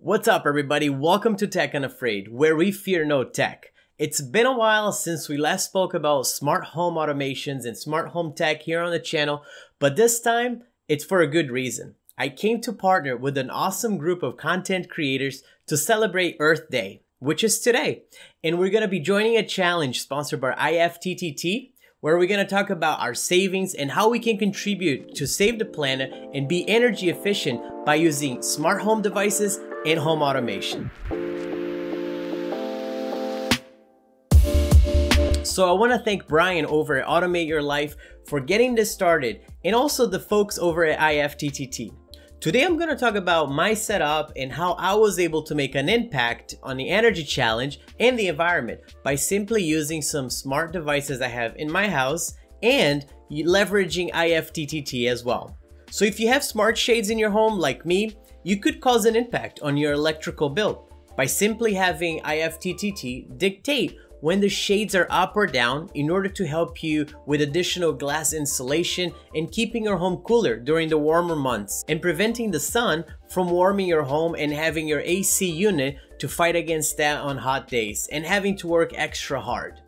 What's up, everybody? Welcome to Tech Unafraid, where we fear no tech. It's been a while since we last spoke about smart home automations and smart home tech here on the channel, but this time it's for a good reason. I came to partner with an awesome group of content creators to celebrate Earth Day, which is today. And we're going to be joining a challenge sponsored by IFTTT, where we're going to talk about our savings and how we can contribute to save the planet and be energy efficient by using smart home devices and home automation. So I want to thank Brian over at Automate Your Life for getting this started, and also the folks over at IFTTT. Today I'm going to talk about my setup and how I was able to make an impact on the energy challenge and the environment by simply using some smart devices I have in my house and leveraging IFTTT as well. So if you have smart shades in your home like me, you could cause an impact on your electrical bill by simply having IFTTT dictate when the shades are up or down in order to help you with additional glass insulation and keeping your home cooler during the warmer months and preventing the sun from warming your home and having your AC unit to fight against that on hot days and having to work extra hard.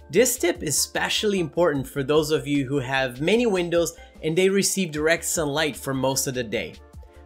This tip is especially important for those of you who have many windows and they receive direct sunlight for most of the day.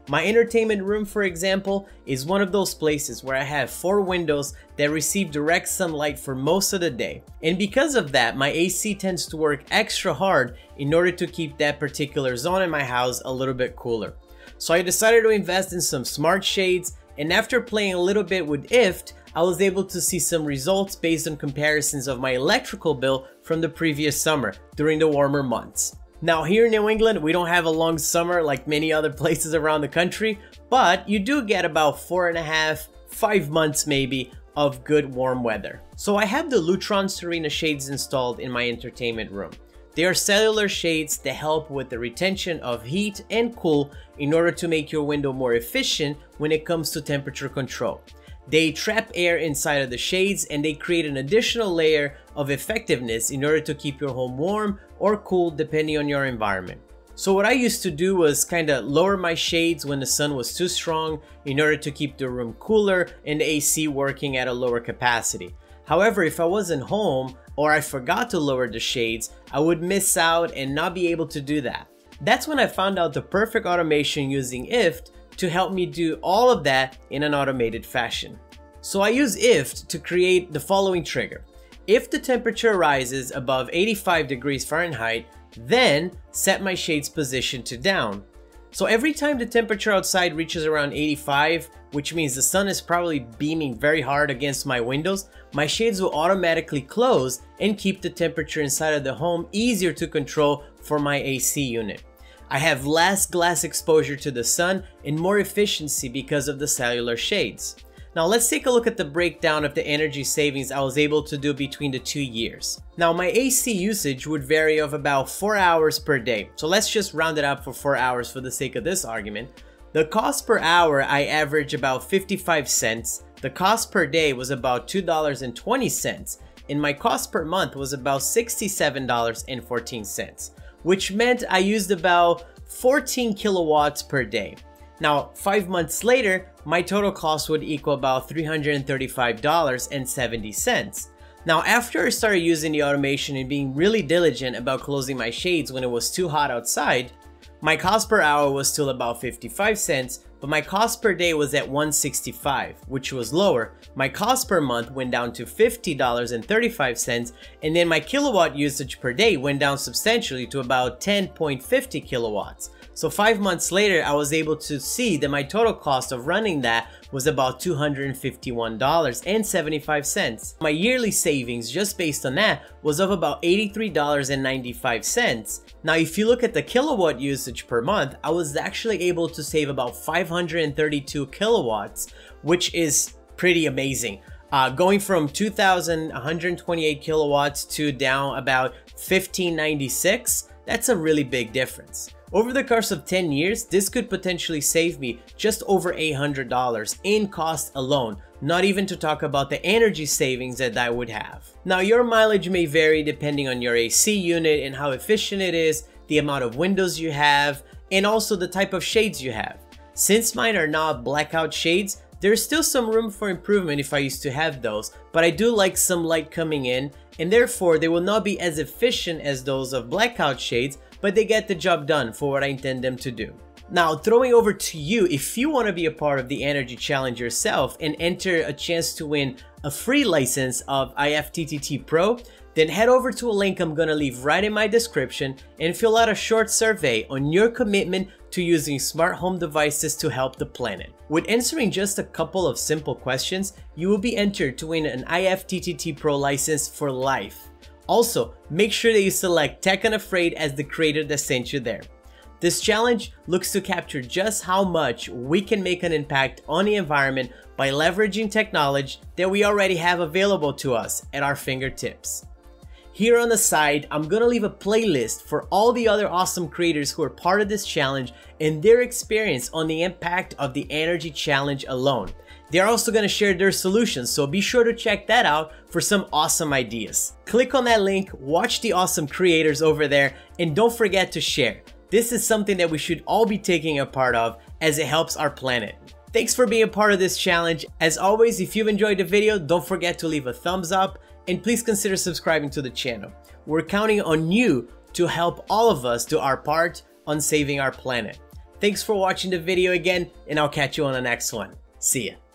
My entertainment room, for example, is one of those places where I have 4 windows that receive direct sunlight for most of the day. And because of that, my AC tends to work extra hard in order to keep that particular zone in my house a little bit cooler. So I decided to invest in some smart shades, and after playing a little bit with IFT, I was able to see some results based on comparisons of my electrical bill from the previous summer during the warmer months. Now here in New England, we don't have a long summer like many other places around the country, but you do get about 4.5, 5 months maybe of good warm weather. So I have the Lutron Serena shades installed in my entertainment room. They are cellular shades that help with the retention of heat and cool in order to make your window more efficient when it comes to temperature control. They trap air inside of the shades and they create an additional layer of effectiveness in order to keep your home warm or cool depending on your environment. So what I used to do was kind of lower my shades when the sun was too strong in order to keep the room cooler and the AC working at a lower capacity. However, if I wasn't home or I forgot to lower the shades, I would miss out and not be able to do that. That's when I found out the perfect automation using IFT to help me do all of that in an automated fashion. So I use IFT to create the following trigger. If the temperature rises above 85 degrees Fahrenheit, then set my shades position to down. So every time the temperature outside reaches around 85, which means the sun is probably beaming very hard against my windows, my shades will automatically close and keep the temperature inside of the home easier to control for my AC unit. I have less glass exposure to the sun and more efficiency because of the cellular shades. Now let's take a look at the breakdown of the energy savings I was able to do between the 2 years. Now my AC usage would vary of about 4 hours per day. So let's just round it up for 4 hours for the sake of this argument. The cost per hour, I average about 55 cents. The cost per day was about $2.20. And my cost per month was about $67.14. Which meant I used about 14 kilowatts per day. Now, 5 months later, my total cost would equal about $335.70. Now, after I started using the automation and being really diligent about closing my shades when it was too hot outside, my cost per hour was still about 55 cents, but my cost per day was at $165, which was lower. My cost per month went down to $50.35, and then my kilowatt usage per day went down substantially to about 10.50 kilowatts. So 5 months later, I was able to see that my total cost of running that was about $251.75. My yearly savings just based on that was of about $83.95. Now, if you look at the kilowatt usage per month, I was actually able to save about 532 kilowatts, which is pretty amazing. Going from 2,128 kilowatts to down about 1,596, that's a really big difference. Over the course of 10 years, this could potentially save me just over $800 in cost alone, not even to talk about the energy savings that I would have. Now, your mileage may vary depending on your AC unit and how efficient it is, the amount of windows you have, and also the type of shades you have. Since mine are not blackout shades, There's still some room for improvement if I used to have those, but I do like some light coming in, and therefore they will not be as efficient as those of blackout shades, but they get the job done for what I intend them to do. Now, throwing over to you, if you want to be a part of the energy challenge yourself and enter a chance to win a free license of IFTTT Pro, then head over to a link I'm gonna leave right in my description and fill out a short survey on your commitment to using smart home devices to help the planet. With answering just a couple of simple questions, you will be entered to win an IFTTT Pro license for life. Also, make sure that you select Tech Unafraid as the creator that sent you there. This challenge looks to capture just how much we can make an impact on the environment by leveraging technology that we already have available to us at our fingertips. Here on the side, I'm gonna leave a playlist for all the other awesome creators who are part of this challenge and their experience on the impact of the energy challenge alone. They're also gonna share their solutions, so be sure to check that out for some awesome ideas. Click on that link, watch the awesome creators over there, and don't forget to share. This is something that we should all be taking a part of as it helps our planet. Thanks for being a part of this challenge. As always, if you've enjoyed the video, don't forget to leave a thumbs up and please consider subscribing to the channel. We're counting on you to help all of us do our part on saving our planet. Thanks for watching the video again, and I'll catch you on the next one. See ya.